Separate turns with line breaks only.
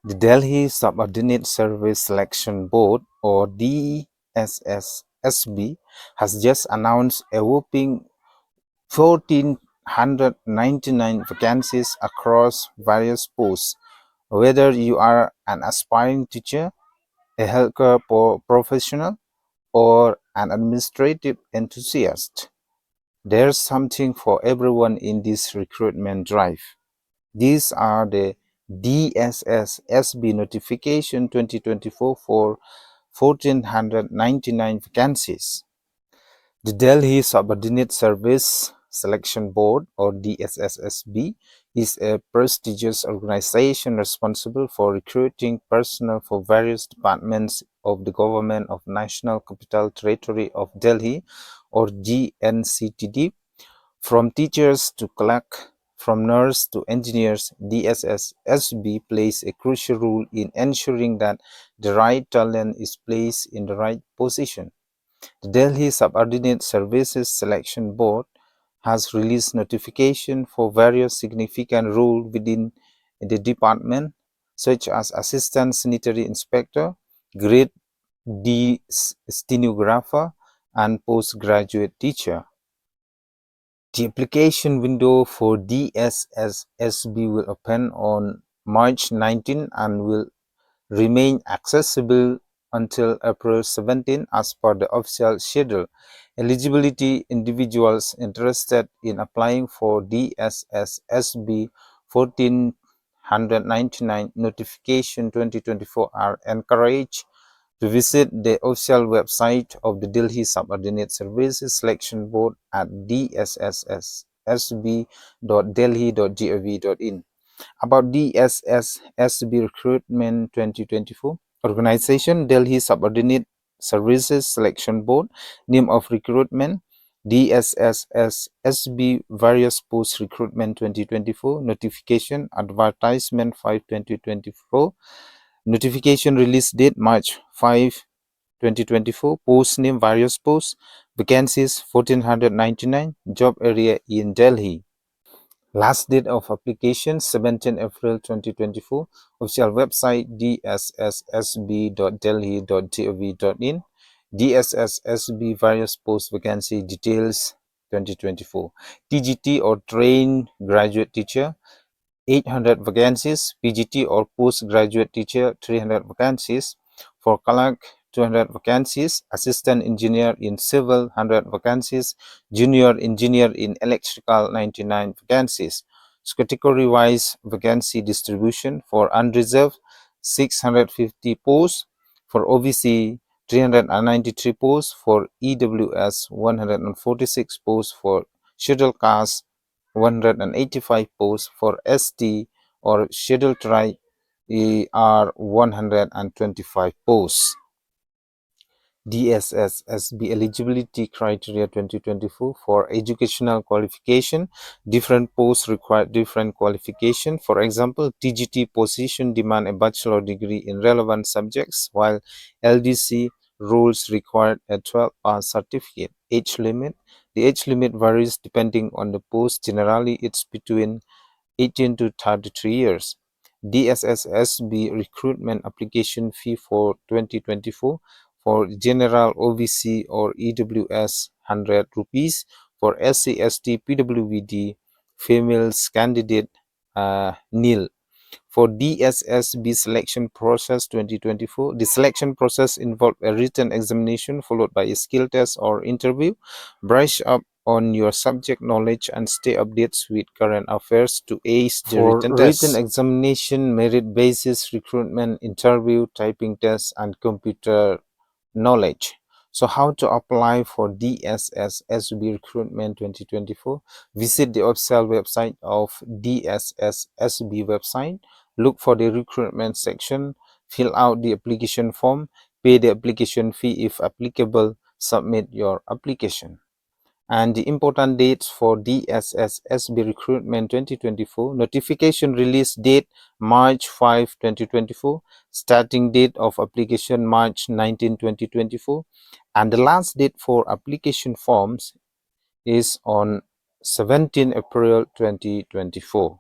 The Delhi Subordinate Service Selection Board, or DSSSB, has just announced a whopping 1,499 vacancies across various posts. Whether you are an aspiring teacher, a healthcare professional, or an administrative enthusiast, there's something for everyone in this recruitment drive. These are the DSSSB notification 2024 for 1,499 vacancies. The Delhi Subordinate Service Selection Board, or DSSSB, is a prestigious organization responsible for recruiting personnel for various departments of the Government of National Capital Territory of Delhi, or GNCTD. From teachers to clerk, from nurse to engineers, DSSSB plays a crucial role in ensuring that the right talent is placed in the right position. The Delhi Subordinate Services Selection Board has released notification for various significant roles within the department, such as Assistant Sanitary Inspector, Grade D Stenographer, and Postgraduate Teacher. The application window for DSSSB will open on March 19 and will remain accessible until April 17 as per the official schedule. Eligibility: individuals interested in applying for DSSSB 1499 notification 2024 are encouraged to visit the official website of the Delhi Subordinate Services Selection Board at dssSB.delhi.gov.in. About DSSSB Recruitment 2024 Organization: Delhi Subordinate Services Selection Board. Name of recruitment: DSSSB Various Post Recruitment 2024 Notification Advertisement 5/2024. Notification release date March 5, 2024. Post name: various posts. Vacancies 1499. Job area in Delhi. Last date of application 17 April 2024. Official website dssSB.delhi.gov.in. DSSSB Various Post Vacancy Details 2024. TGT or Trained Graduate Teacher 800 vacancies. PGT or Postgraduate Teacher 300 vacancies. For clerk 200 vacancies. Assistant Engineer in Civil 100 vacancies. Junior Engineer in Electrical 99 vacancies. Category-wise vacancy distribution: for unreserved 650 posts. For OBC 393 posts. For EWS 146 posts. For scheduled caste 185 posts. For ST or scheduled tribe are 125 posts. DSSSB eligibility criteria 2024 for educational qualification. Different posts require different qualification. For example, TGT position demand a bachelor degree in relevant subjects, while LDC roles require a 12-pass certificate. Age limit: the age limit varies depending on the post. Generally, it's between 18 to 33 years. DSSSB recruitment application fee for 2024: for general OBC or EWS 100 rupees. For SC ST PWD females candidate nil. For DSSB selection process 2024, the selection process involved a written examination followed by a skill test or interview. Brush up on your subject knowledge and stay updates with current affairs to ace the written test. Written examination, merit basis recruitment interview, typing test, and computer knowledge. So how to apply for DSSSB recruitment 2024? Visit the official website of DSSSB website. Look for the recruitment section. Fill out the application form. Pay the application fee if applicable. Submit your application. And the important dates for DSSSB recruitment 2024: notification release date March 5, 2024, starting date of application March 19, 2024, and the last date for application forms is on 17 April 2024.